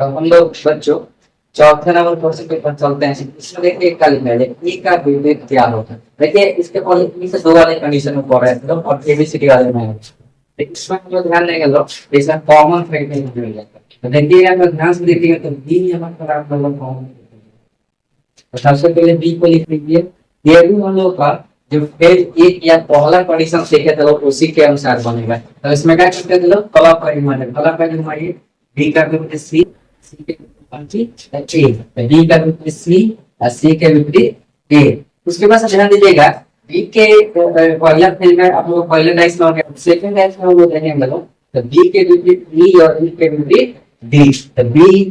तो हम लोग बच्चों चौथे नंबर क्वेश्चन के ऊपर चलते हैं। इसमें देखिए एक का लिखा है ई का विपरीत क्या होता है। देखिए इसके पहले ई से दो वाले कंडीशन में पढ़ रहे थे लोग और एबीसीडी वाले में है। तो इसमें हम लोग ध्यान देंगे लोग, इसमें कॉमन फैक्टर मिल जाता है। तो देखिए अगर ध्यान से देखिएगा तो बी यहाँ पर आप लोग कॉमन, तो सबसे पहले बी को लिख लीजिए। ये भी हम लोग का जो फेज एक या पहला कंडीशन सीखे थे लोग उसी के अनुसार बनेगा। तो इसमें क्या करते थे लोग, कलर का घुमाइए बी का विपरीत सी, सी के विपरीत ए, बी का विपरीत सी और सी के विपरीत ए। उसके बाद ध्यान दीजिएगा बी के पहला फेज में आप लोग पहले डाइस में हो गया, सेकंड डाइस में हम लोग देखेंगे लोग तो बी के विपरीत ई और ई के विपरीत डी। तो बी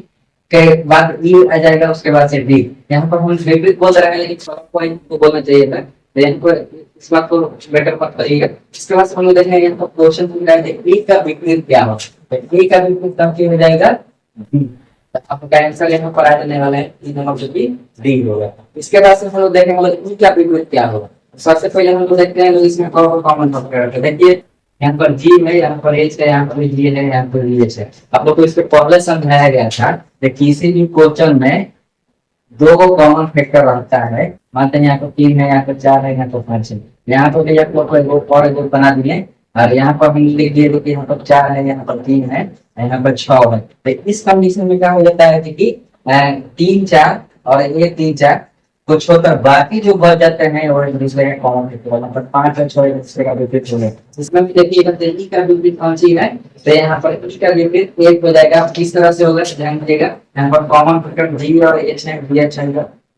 के बाद ई आ जाएगा, उसके बाद से डी। यहाँ पर हम विपरीत बोल रहे हैं लेकिन पॉइंट को बोलना चाहिए था, तो यहाँ पर इस बात को बेटर मत करिएगा। इसके बाद हम लोग देखेंगे यहाँ पर क्वेश्चन पूछ रहा है ई का विपरीत क्या हो, तो ई का विपरीत तब क्या हो जाएगा डी। तो आपका आंसर यहाँ पर आ जाने वाला है ई नंबर जो कि डी होगा। इसके बाद से हम लोग देखेंगे ई का विपरीत क्या होगा। सबसे पहले हम लोग देखते हैं इसमें कॉमन फैक्टर। देखिए यहाँ पर जी है, यहाँ पर एच है, यहाँ पर जी है, यहाँ पर एच है। आप लोग को इसके पहले समझाया गया था कि किसी भी क्वेश्चन में दो कॉमन फैक्टर रहता है। मानते हैं यहाँ पर 3 है, यहाँ पर 4 है, यहाँ पर 5 है। यहाँ पर दो बना दिए और यहाँ पर हम लिख दिए कि यहाँ पर 4 है, यहाँ पर 3 है, यहाँ पर 6 है। तो इस कंडीशन में क्या हो जाता है कि 3 4 और ये 3 4 को छोड़कर बाकी जो बच जाते हैं वो एक दूसरे का कॉमन फैक्टर होगा। मतलब 5 और 6 एक दूसरे का विपरीत होंगे। इसमें भी देखिएगा ई का विपरीत कौन सी है, तो यहाँ पर इसका विपरीत एक हो जाएगा। किस तरह से होगा ध्यान दीजिएगा, यहाँ पर कॉमन फैक्टर जी और एच है, बी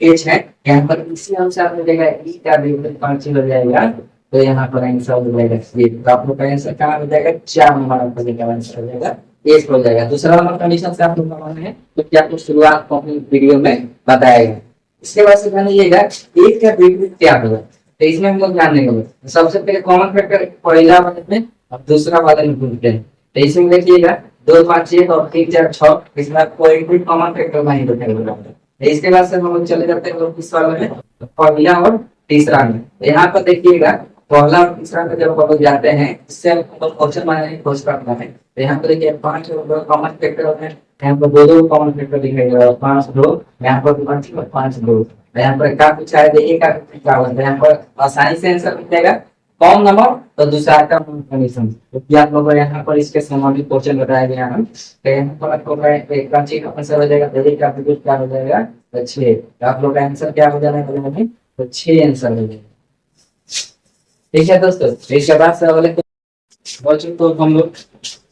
एच है, यहाँ पर इसी अनुसार हो जाएगा ई का विपरीत कौन सी हो जाएगा, तो यहाँ पर आंसर हो जाएगा सी। तो आप लोग का आंसर क्या हो जाएगा, 4 नंबर का आंसर हो जाएगा, एक हो जाएगा। दूसरा नंबर कंडीशन से आप लोग बनाना है तो क्या आपको शुरुआत को अपनी वीडियो में बताया गया। इसके बाद से ध्यान दीजिएगा एक का विपरीत क्या होगा, तो इसमें हम लोग ध्यान देंगे। सबसे पहले कॉमन फैक्टर पहला वाले में और दूसरा वाले में ढूंढते हैं। तो इसमें देखिएगा 2 5 1 और 3 4 6, इसमें कोई भी कॉमन फैक्टर नहीं बचेगा। इसके बाद से हम लोग चले जाते हैं किस वाले में, पहला और तीसरा में। यहाँ पर देखिएगा पहला और तीसरा में जब हम लोग जाते हैं इससे हम क्वेश्चन बनाने की कोशिश करते हैं। तो यहाँ पर देखिए 5 कॉमन फैक्टर होते हैं, यहाँ पर 2 कॉमन फैक्टर दिखाई दे रहा है, 5 2, यहाँ पर 5 2। यहाँ पर क्या पूछा है देखिए क्या होता है, यहाँ पर आसानी से आंसर मिल जाएगा कौन नंबर तो दूसरा का कंडीशन। क्योंकि आप लोग यहाँ पर इसके संबंधित क्वेश्चन बताया गया है। तो यहाँ पर आपको एक का चीज आंसर हो जाएगा, देखिए क्या क्या हो जाएगा तो 6। तो आप लोग का आंसर क्या हो जाना है तो 6 आंसर हो जाएगा। ठीक है दोस्तों, इसके बाद से अगले क्वेश्चन तो हम लोग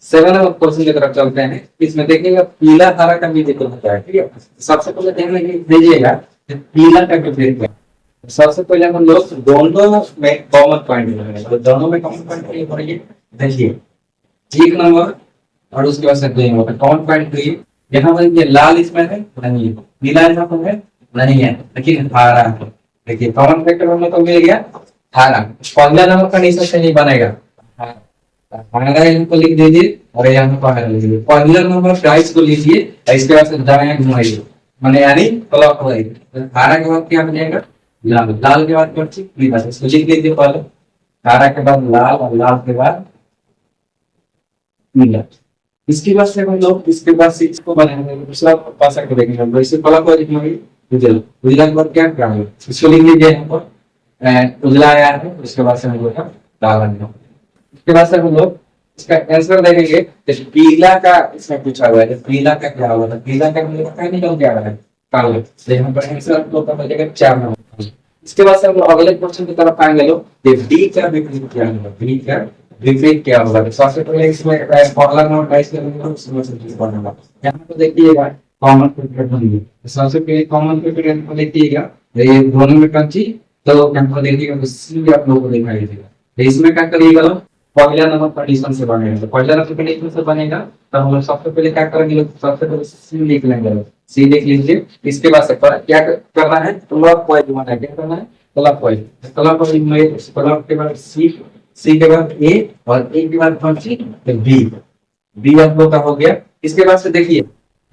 7 नंबर क्वेश्चन की तरफ चलते हैं। इसमें देखिएगा पीला हरा का भी जिक्र होता है। ठीक है, सबसे पहले ध्यान दीजिएगा पीला का विपरीत है। सबसे पहले हम लोग दोनों में कॉमन पॉइंट लेंगे। तो दोनों में कॉमन पॉइंट ये पड़ेगी, देखिए 1 नंबर और उसके बाद से 2 नंबर कॉमन पॉइंट है। यहाँ पर ये लाल इसमें है नहीं है, नीला यहाँ पर है नहीं है, लेकिन हरा है। देखिए कॉमन फैक्टर हमने तो मिल गया हरा। पहला नंबर कंडीशन से नहीं बनेगा, हरा इनको लिख दीजिए और यहाँ पर हरा लिख दीजिए। पहला नंबर प्राइस को लीजिए और इसके बाद से दाएं घुमाइए, माने यानी क्लॉक वाइज। हरा के बाद क्या बनेगा लाल, लाल के बाद कौन सी नीला, इसको लिख लीजिए पहले हरा के बाद लाल और लाल के बाद नीला। इसके बाद से हम लोग इसके बाद से इसको बनाएंगे दूसरा पासा को देखेंगे। हम इसे क्लॉक वाइज घुमाइए, उजला उजला के बाद क्या कराएंगे इसको लिख लीजिए यहाँ पर उजला आया है, उसके बाद से हम लोग लाल आएगा। उसके बाद से हम लोग इसका आंसर देखेंगे। पीला का इसमें पूछा हुआ है, पीला का क्या होगा, पीला का मुझे पता नहीं क्या है काला। तो यहाँ पर आंसर आप लोग का मिलेगा 4 नंबर। इसके बाद से हम लोग अगले क्वेश्चन की तरफ आएंगे लोग, डी का विपरीत क्या होगा, डी का विपरीत क्या होगा। तो सबसे पहले इसमें पहला नंबर प्राइस करेंगे, उसमें से चीज पढ़ना। यहाँ पर देखिएगा कॉमन फैक्टर बनेगी। सबसे पहले कॉमन फैक्टर देखिएगा ये दोनों में कौन सी, तो यहाँ पर देखिएगा सी आप लोगों को दिखाई देगा। इसमें क्या करिएगा लोग पहला नंबर कंडीशन से बनेगा। तो पहला नंबर कंडीशन से बनेगा तो हम लोग सबसे पहले क्या करेंगे, सबसे पहले सी लिख लेंगे, सी लिख लीजिए। इसके बाद से क्या करना है क्लॉक वाइज घुमाना है, क्या करना है क्लॉक वाइज। क्लॉक वाइज में क्लॉक के बाद सी, सी के बाद ए और ए के बाद कौन सी बी, बी आप लोग का हो गया। इसके बाद से देखिए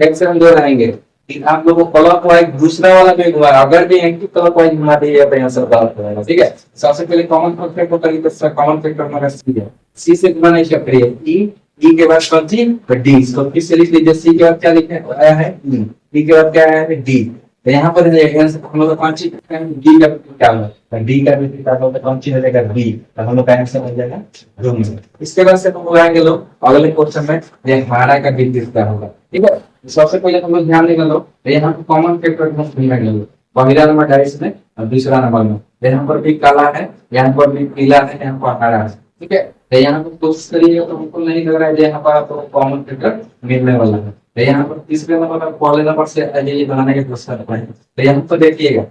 एक से हम दो रहेंगे कि आप लोगों को क्लॉक वाइज दूसरा वाला भी घुमा, अगर भी एंटी क्लॉक वाइज घुमा दीजिए तो यहाँ से गलत हो जाएगा। ठीक है, सबसे पहले कॉमन फैक्टर को करिए तो कॉमन फैक्टर हमारा सी है, सी से घुमाना इसका करिए ई ई के बाद कौन सी डी, तो किस से लिख लीजिए, सी के बाद क्या लिखा आया है ई, डी के बाद क्या आया है डी। तो यहाँ पर हम लोग कौन सी डी का क्या होगा, डी का भी क्या होगा, कौन सी हो जाएगा बी, तो हम लोग का आंसर हो जाएगा रूम। इसके बाद से हम लोग आएंगे लोग अगले क्वेश्चन में, ये हमारा का भी कितना होगा, ठीक है। सबसे पहले हम लोग ध्यान देंगे लोग, तो यहाँ पर कॉमन फैक्टर हम ढूंढेंगे लोग, पहला नंबर है इसमें और दूसरा नंबर में, यहाँ पर भी काला है, यहाँ पर भी पीला है, यहाँ पर हरा है, ठीक है। तो यहाँ पर कोशिश करिएगा तो हमको नहीं लग रहा है यहाँ पर आपको कॉमन फैक्टर मिलने वाला है। तो यहाँ पर तीसरे नंबर पर पहले नंबर से ये बनाने की कोशिश करते हैं। तो यहाँ पर देखिएगा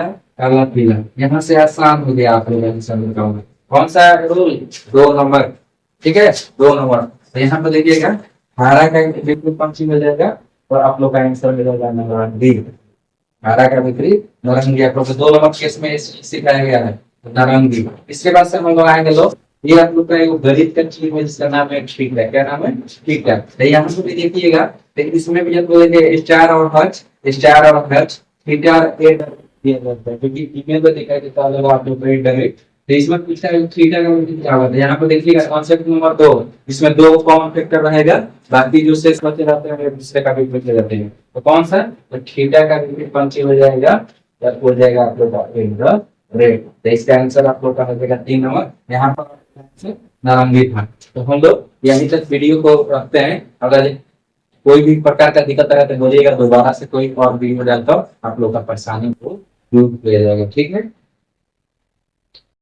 काला पीला, यहाँ से आसान हो गया आप लोग आंसर निकालना। कौन सा रूल, 2 नंबर, ठीक है 2 नंबर। तो यहाँ पर देखिएगा हरा का बिल्कुल कौन सी मिल जाएगा, और आप लोग का आंसर मिल जाएगा नंबर डी, हरा का विपरीत नारंगी। आप लोग को 2 नंबर केस में सिखाया गया है नारंगी। इसके बाद से हम लोग आएंगे लोग, ये आप लोग का एक गणित का चीज है जिसका नाम है थीटा, क्या नाम है थीटा। तो यहाँ पर भी देखिएगा, तो इसमें भी जब बोलेंगे स्टार और हर्ट्ज, स्टार और हर्ट्ज, थीटा और ए दिया जाता है, क्योंकि ईमेल में दिखाई देता होगा आप लोग को डायरेक्ट। तो इसमें पूछा है थीटा का मतलब क्या होता है, यहाँ पर देखिएगा कॉन्सेप्ट नंबर 2, इसमें 2 कॉमन फैक्टर रहेगा, बाकी जो शेष बचे रहते हैं वे दूसरे का भी बचे रहते हैं। तो कौन सा, तो थीटा का विपरीत कौन सी हो जाएगा, या हो जाएगा आप लोग का रेड। तो इसका आंसर आप लोग का हो जाएगा 3 नंबर, यहाँ पर नारंगी था। तो हम लोग यहीं तक वीडियो को रखते हैं, अगर कोई भी प्रकार का दिक्कत आए तो बोलिएगा, दोबारा से कोई और वीडियो डालता आप लोग का परेशानी को दूर किया जाएगा, ठीक है।